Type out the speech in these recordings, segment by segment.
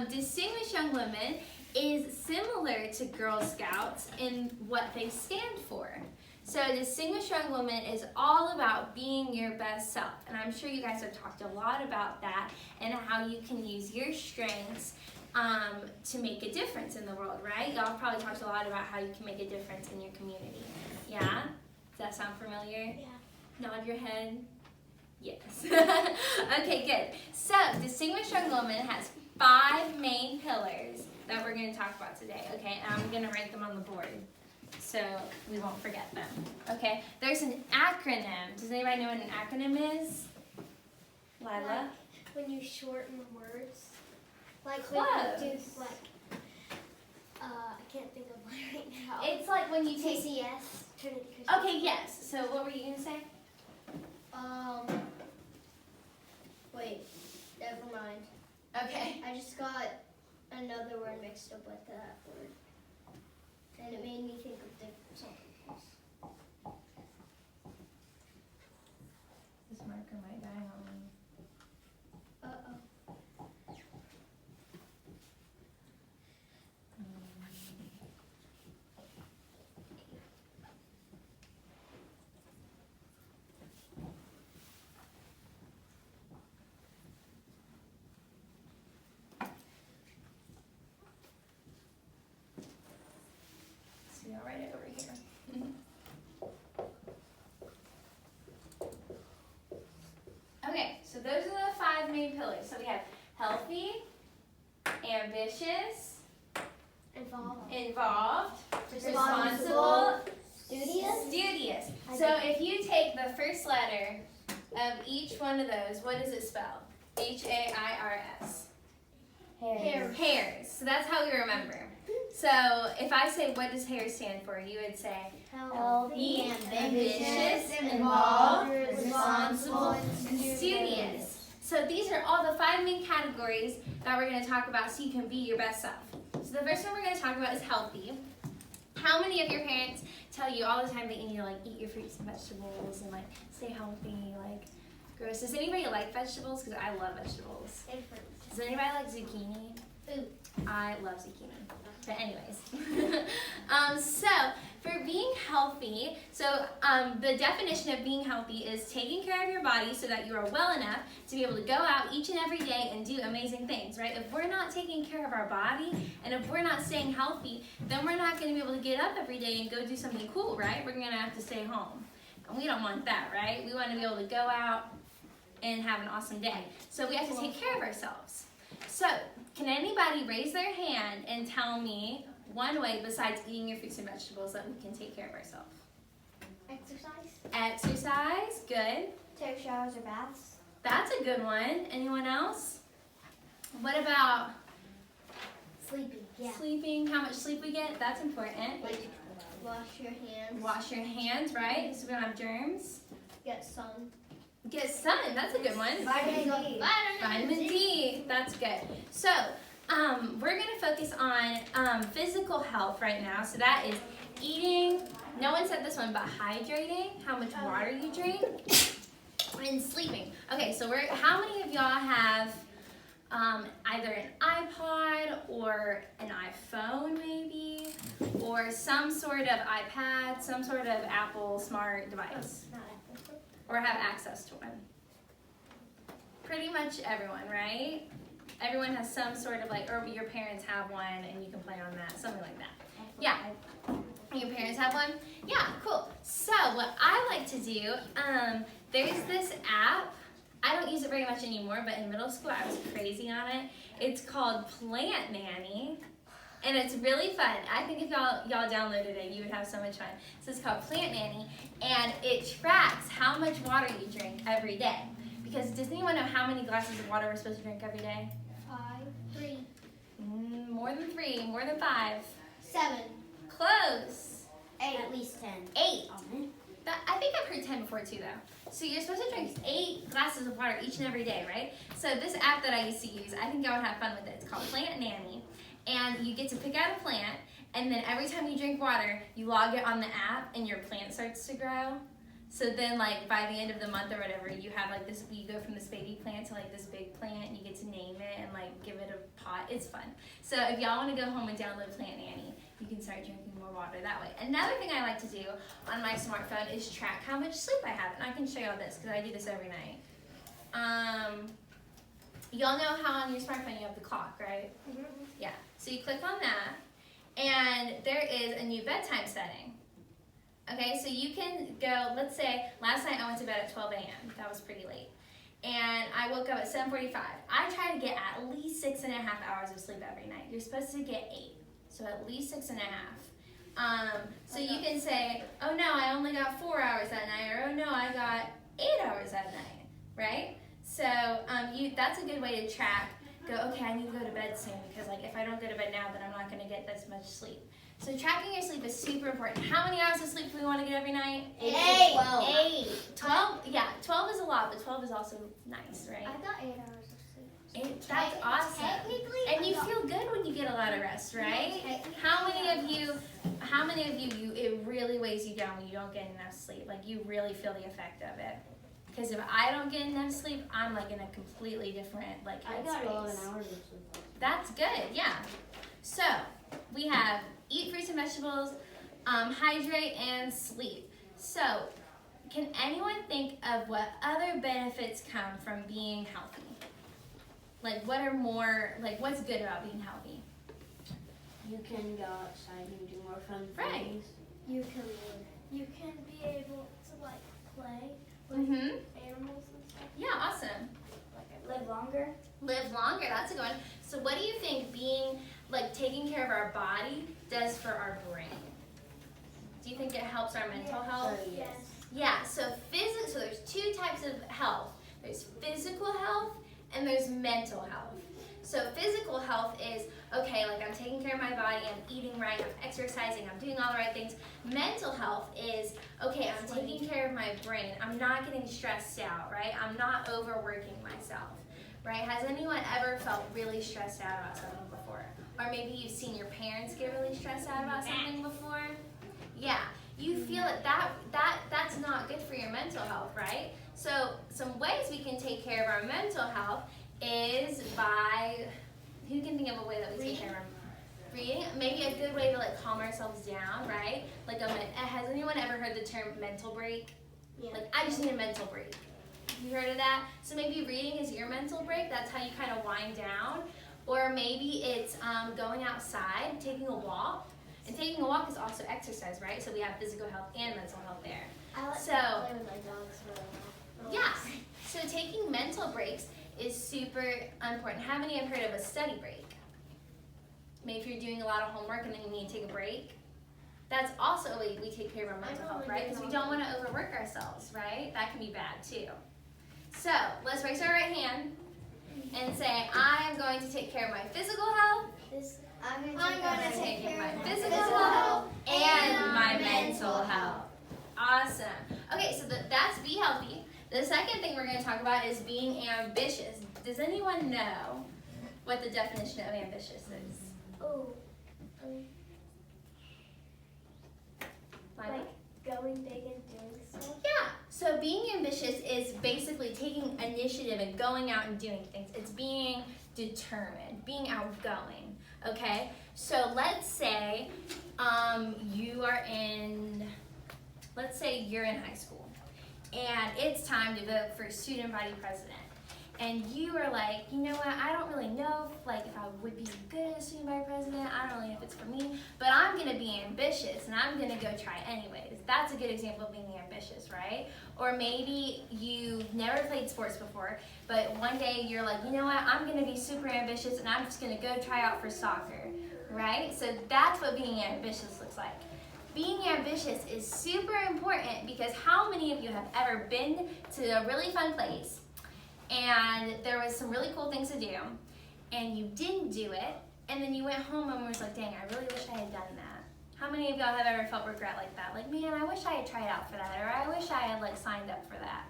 Distinguished Young Women is similar to Girl Scouts in what they stand for. So Distinguished Young Woman is all about being your best self. And I'm sure you guys have talked a lot about that and how you can use your strengths to make a difference in the world, right? Y'all probably talked a lot about how you can make a difference in your community. Yeah? Does that sound familiar? Yeah. Nod your head. Yes. Okay, good. So Distinguished Young Woman has 5 main pillars that we're going to talk about today, okay? And I'm going to write them on the board so we won't forget them, okay? There's an acronym. Does anybody know what an acronym is? Lila? Like when you shorten the words. Like Close. when you do, like, I can't think of one right now. It's like when you take... TCS, Trinity Christian. Okay, yes. So what were you going to say? Wait, never mind. Okay. I just got another word mixed up with that word. And it made me think of something else. This marker might die on me. Uh-oh. So I'll write it over here. Okay, so those are the 5 main pillars. So we have healthy, ambitious, involved, responsible, studious. So if you take the first letter of each one of those, what does it spell? H-A-I-R-S. Hair. Hairs. So that's how we remember. So if I say, what does HAIR stand for? You would say Healthy, ambitious, involved, responsible, and studious. So these are all the 5 main categories that we're going to talk about so you can be your best self. So the first one we're going to talk about is healthy. How many of your parents tell you all the time that you need to eat your fruits and vegetables and stay healthy, gross? Does anybody like vegetables? Because I love vegetables. Does anybody like zucchini? Ooh. I love zucchini. But anyways, so for being healthy, the definition of being healthy is taking care of your body so that you are well enough to be able to go out each and every day and do amazing things, right? If we're not taking care of our body and if we're not staying healthy, then we're not going to be able to get up every day and go do something cool, right? We're going to have to stay home. And we don't want that, right? We want to be able to go out and have an awesome day. So we have to take care of ourselves. So, can anybody raise their hand and tell me one way besides eating your fruits and vegetables that we can take care of ourselves? Exercise. Exercise, good. Take showers or baths. That's a good one. Anyone else? What about Sleeping. Yeah. sleeping? How much sleep we get? That's important. Wash your hands. Wash your hands, right? So we don't have germs. Get sun. Get sun, that's a good one. Vitamin D. Vitamin D, that's good. So, we're going to focus on physical health right now. So that is eating, no one said this one, but hydrating, how much water you drink, and sleeping. Okay, so how many of y'all have either an iPod or an iPhone maybe, or some sort of iPad, some sort of Apple smart device? Or have access to one? Pretty much everyone, right? Everyone has some sort of or your parents have one and you can play on that, something like that. Yeah. Your parents have one? Yeah, cool. So what I like to do, there's this app. I don't use it very much anymore, but in middle school I was crazy on it. It's called Plant Nanny. And it's really fun. I think if y'all downloaded it, you would have so much fun. So it's called Plant Nanny, and it tracks how much water you drink every day. Because does anyone know how many glasses of water we're supposed to drink every day? 3. More than 3, more than 5. 7. Close. 8. At least 10. 8. I think I've heard 10 before too, though. So you're supposed to drink 8 glasses of water each and every day, right? So this app that I used to use, I think y'all would have fun with it. It's called Plant Nanny. And you get to pick out a plant, and then every time you drink water, you log it on the app, and your plant starts to grow. So then, by the end of the month or whatever, you have this. You go from this baby plant to this big plant, and you get to name it and give it a pot it's fun. So if y'all want to go home and download Plant Nanny, you can start drinking more water that way. Another thing I like to do on my smartphone is track how much sleep I have. And I can show y'all this because I do this every night. Y'all know how on your smartphone you have the clock, right? Mm-hmm. Yeah. So you click on that, and there is a new bedtime setting. Okay, so you can go, let's say, last night I went to bed at 12 a.m. That was pretty late. And I woke up at 7:45. I try to get at least 6.5 hours of sleep every night. You're supposed to get 8, so at least 6.5. So you can say, oh no, I only got 4 hours that night, or oh no, I got 8 hours that night, right? So that's a good way to track. Go, okay, I need to go to bed soon because like if I don't go to bed now, then I'm not going to get this much sleep. So tracking your sleep is super important. How many hours of sleep do we want to get every night? 8. 12? Yeah, 12 is a lot, but 12 is also nice, right? I got 8 hours of sleep. That's awesome. Technically, And you feel good when you get a lot of rest, right? How many of you, it really weighs you down when you don't get enough sleep? Like you really feel the effect of it. Because if I don't get enough sleep, I'm like in a completely different like I got 11 headspace. hours of sleep. That's good, yeah. So we have eat fruits and vegetables, hydrate, and sleep. So can anyone think of what other benefits come from being healthy? Like what are more, like what's good about being healthy? You can go outside and do more fun Right. things. You can be able to like play with Mm-hmm. animals and stuff. Yeah, awesome. Live longer. Live longer, that's a good one. So what do you think taking care of our body does for our brain? Do you think it helps our mental health? Yes. Yeah, so there's 2 types of health. There's physical health and there's mental health. So physical health is, okay, like I'm taking care of my body, I'm eating right, I'm exercising, I'm doing all the right things. Mental health is, okay, I'm taking care of my brain. I'm not getting stressed out, right? I'm not overworking myself, right? Has anyone ever felt really stressed out about something before? Or maybe you've seen your parents get really stressed out about something before? Yeah, you feel that's not good for your mental health, right? So some ways we can take care of our mental health is by, who can think of a way that we take care of our reading? Maybe a good way to like calm ourselves down, right? Like has anyone ever heard the term mental break? Yeah. Like I just need a mental break. You heard of that? So maybe reading is your mental break. That's how you kind of wind down. Or maybe it's going outside, taking a walk. And taking a walk is also exercise, right? So we have physical health and mental health there. I like So- to play with my dogs for Yeah. So taking mental breaks is super important. How many have heard of a study break? Maybe if you're doing a lot of homework and then you need to take a break. That's also a way we take care of our mental health, right? Because we don't want to overwork ourselves, right? That can be bad too. So let's raise our right hand and say, I am going to take care of my physical health, I'm going to take care of my physical health and my mental health. Awesome. Okay, so that's be healthy. The second thing we're going to talk about is being ambitious. Does anyone know what the definition of ambitious is? Oh, Miley? going big and doing stuff. Yeah. So being ambitious is basically taking initiative and going out and doing things. It's being determined, being outgoing. Okay. So let's say you're in high school and it's time to vote for student body president. And you are like, you know what, I don't really know if I would be good as student body president. I don't really know if it's for me, but I'm gonna be ambitious and I'm gonna go try anyways. That's a good example of being ambitious, right? Or maybe you've never played sports before, but one day you're like, you know what, I'm gonna be super ambitious and I'm just gonna go try out for soccer, right? So that's what being ambitious looks like. Being ambitious is super important because how many of you have ever been to a really fun place and there was some really cool things to do, and you didn't do it, and then you went home and was like, dang, I really wish I had done that. How many of y'all have ever felt regret like that? Like, man, I wish I had tried out for that, or I wish I had signed up for that.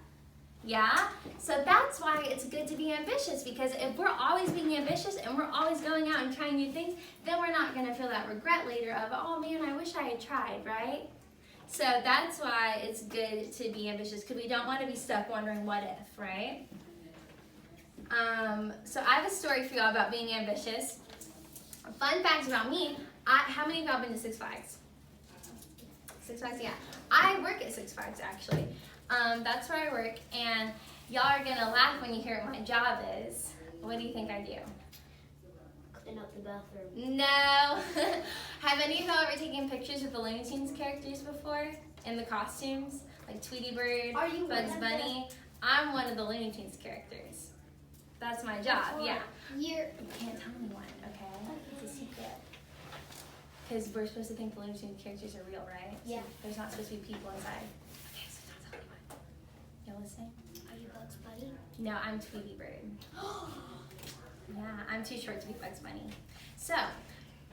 Yeah? So that's why it's good to be ambitious, because if we're always being ambitious and we're always going out and trying new things, then we're not gonna feel that regret later of, oh man, I wish I had tried, right? So that's why it's good to be ambitious, because we don't want to be stuck wondering what if, right? So I have a story for y'all about being ambitious. Fun fact about me, how many of y'all been to Six Flags? Six Flags, yeah. I work at Six Flags, actually. That's where I work, and y'all are gonna laugh when you hear what my job is. What do you think I do? Clean up the bathroom. No. Have any of y'all ever taken pictures with the Looney Tunes characters before? In the costumes? Like Tweety Bird, Are you Bugs one of Bunny? I'm one of the Looney Tunes characters. That's my job, yeah. You're You can't tell anyone, okay? It's a secret. Because we're supposed to think the Looney Tunes characters are real, right? So Yeah. there's not supposed to be people inside. Okay, so don't tell anyone. Y'all listening? Are you Bugs Bunny? No, I'm Tweety Bird. Yeah, I'm too short to be Bugs Bunny. So,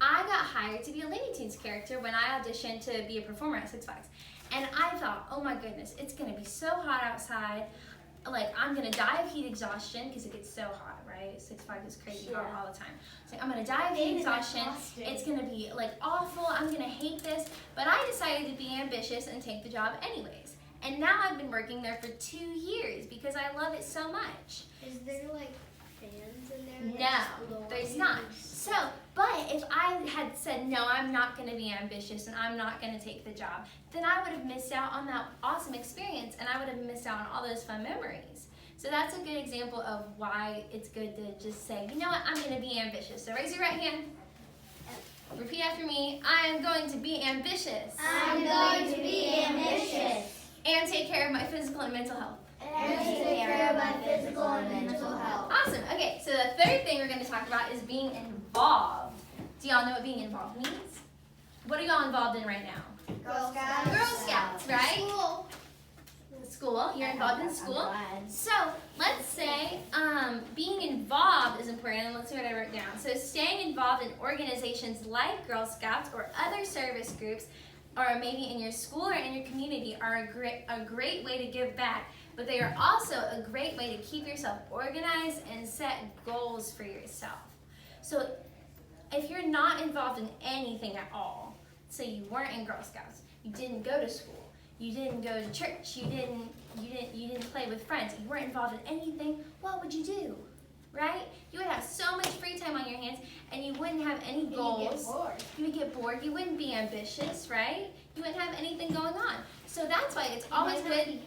I got hired to be a Looney Tunes character when I auditioned to be a performer at Six Flags. And I thought, oh my goodness, it's gonna be so hot outside. Like, I'm gonna die of heat exhaustion because it gets so hot, right? Six Flags is crazy hot all the time. So I'm gonna die of heat exhaustion. It's gonna be like awful. I'm gonna hate this. But I decided to be ambitious and take the job anyways. And now I've been working there for 2 years because I love it so much. Is there like fans in there? No, there's not. So, but if I had said, no, I'm not going to be ambitious and I'm not going to take the job, then I would have missed out on that awesome experience and I would have missed out on all those fun memories. So that's a good example of why it's good to just say, you know what, I'm going to be ambitious. So raise your right hand. Repeat after me. I am going to be ambitious. I'm going to be ambitious. And take care of my physical and mental health. And take care of my physical and mental health. Awesome. Okay, so the third thing we're going to talk about is being involved. Do y'all know what being involved means? What are y'all involved in right now? Girl Scouts. Girl Scouts, right? School. School. You're involved in school. I'm glad. So let's say being involved is important, and let's see what I wrote down. So staying involved in organizations like Girl Scouts or other service groups, or maybe in your school or in your community, are a great way to give back. But they are also a great way to keep yourself organized and set goals for yourself. So if you're not involved in anything at all, say you weren't in Girl Scouts, you didn't go to school, you didn't go to church, you didn't play with friends, you weren't involved in anything, what would you do? Right? You would have so much free time on your hands and you wouldn't have any goals. You would get bored. You wouldn't be ambitious, right? You wouldn't have anything going on. So that's why it's always good.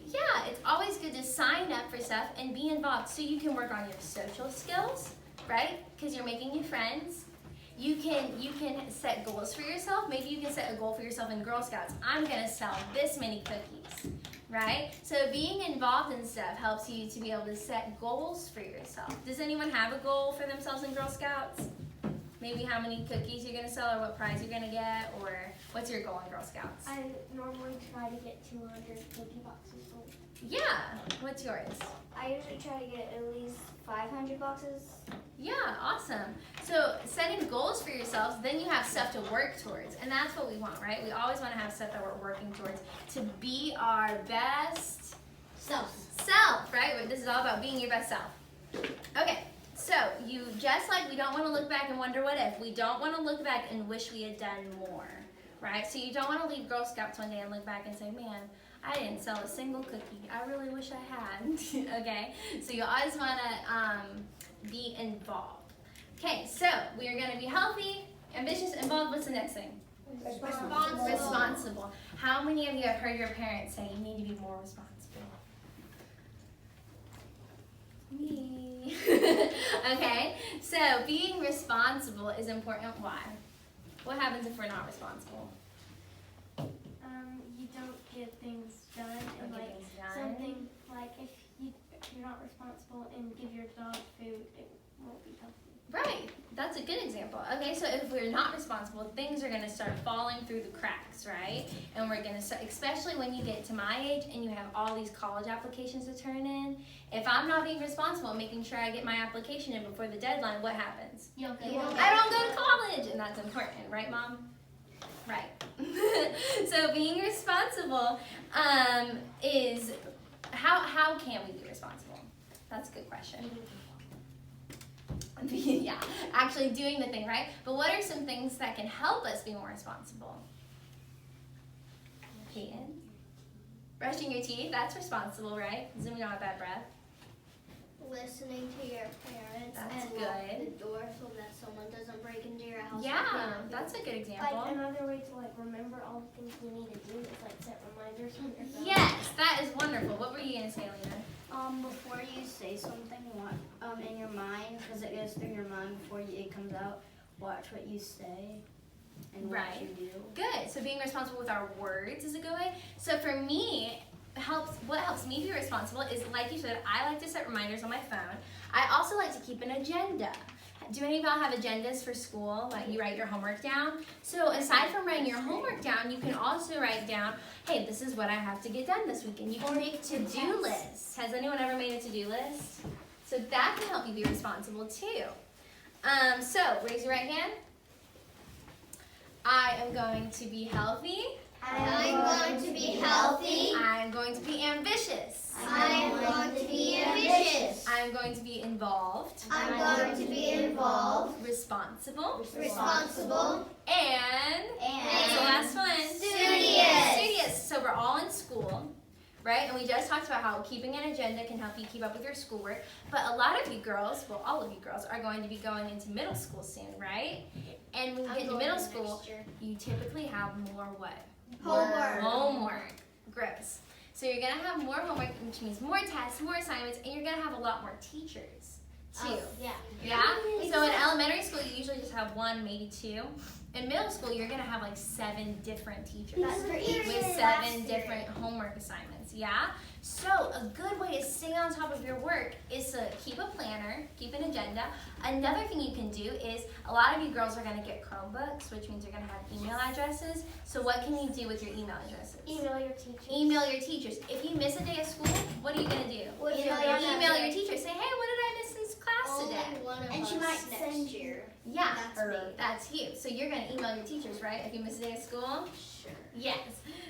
Yeah, it's always good to sign up for stuff and be involved so you can work on your social skills, right? Because you're making new friends. You can set goals for yourself. Maybe you can set a goal for yourself in Girl Scouts. I'm gonna sell this many cookies, right? So being involved in stuff helps you to be able to set goals for yourself. Does anyone have a goal for themselves in Girl Scouts? Maybe how many cookies you're gonna sell or what prize you're gonna get, or what's your goal in Girl Scouts? I normally try to get 200 cookie boxes sold. Yeah, what's yours? I usually try to get at least 500 boxes. Yeah, awesome. So setting goals for yourselves, then you have stuff to work towards. And that's what we want, right? We always want to have stuff that we're working towards to be our best self, right? This is all about being your best self. Okay, so you just like we don't want to look back and wonder what if. We don't want to look back and wish we had done more, right? So you don't want to leave Girl Scouts one day and look back and say, man, I didn't sell a single cookie. I really wish I had. Okay, so you always want to be involved. Okay, so we are going to be healthy, ambitious, involved. What's the next thing? Responsible. How many of you have heard your parents say you need to be more responsible? Me. Okay, so being responsible is important. Why? What happens if we're not responsible? You don't get things done, and Don't get like things done. something like if you're not responsible and give your dog food, it won't be healthy. Right, that's a good example. Okay, so if we're not responsible, things are gonna start falling through the cracks, right? And we're gonna start, especially when you get to my age and you have all these college applications to turn in. If I'm not being responsible and making sure I get my application in before the deadline, what happens? You don't I don't go to college, and that's important, right, Mom? Right. So being responsible is how can we be responsible? That's a good question. Yeah, actually doing the thing, right? But what are some things that can help us be more responsible? Peyton? Brushing your teeth, that's responsible, right? Because then we don't have bad breath. Listening to your parents That's and lock good. the door so that someone doesn't break into Yeah, that's a good example. Like another way to like remember all the things we need to do is like set reminders on your phone. Yes, that is wonderful. What were you gonna say, Lena? Before you say something, in your mind, because it goes through your mind before it comes out, watch what you say and what Right. you do. Good. So being responsible with our words is a good way. So for me, what helps me be responsible is, like you said, I like to set reminders on my phone. I also like to keep an agenda. Do any of y'all have agendas for school? Like you write your homework down? So aside from writing your homework down, you can also write down, hey, this is what I have to get done this weekend. You can make to-do lists. Has anyone ever made a to-do list? So that can help you be responsible too. So raise your right hand. I am going to be healthy. I'm going to be healthy. I'm going to be ambitious. I am going to be ambitious. I'm going to be involved. I'm going to be involved, Responsible. responsible, And what's the last one? Studious. Studious. So we're all in school, right? And we just talked about how keeping an agenda can help you keep up with your schoolwork. But a lot of you girls, well, all of you girls, are going to be going into middle school soon, right? And when you get into middle school, you typically have more what? Homework. Homework. Gross. So you're going to have more homework, which means more tests, more assignments, and you're going to have a lot more teachers, too. Yeah. Yeah? So in elementary school, you usually just have one, maybe two. In middle school, you're going to have like 7 different teachers That's for each with class 7 period. different homework assignments, yeah? So a good way to stay on top of your work is to keep a planner, keep an agenda. Another thing you can do is, a lot of you girls are going to get Chromebooks, which means you're going to have email addresses. So what can you do with your email addresses? Email your teacher. Email your teachers. If you miss a day of school, what are you going to do? Email your teacher. Say, hey, what did I miss in class today? Only one of And she us might next send year. Yeah, That's me. that's you. So you're going to email your teachers, right, if you miss a day of school? Sure. Yes.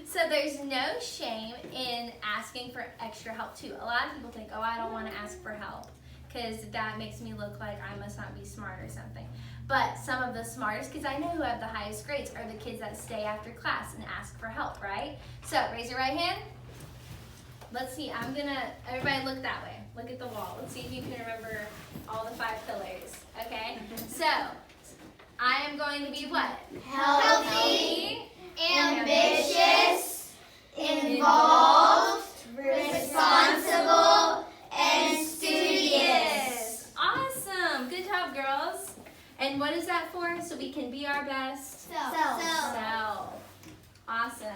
So there's no shame in asking for extra help too. A lot of people think, oh, I don't want to ask for help because that makes me look like I must not be smart or something. But some of the smartest kids I know who have the highest grades are the kids that stay after class and ask for help, right? So raise your right hand. Let's see, everybody look that way. Look at the wall. Let's see if you can remember all the 5 pillars, okay? So, I am going to be what? Healthy, ambitious, involved, responsible, and studious. Awesome. Good job, girls. And what is that for? So we can be our best Self. self. Awesome.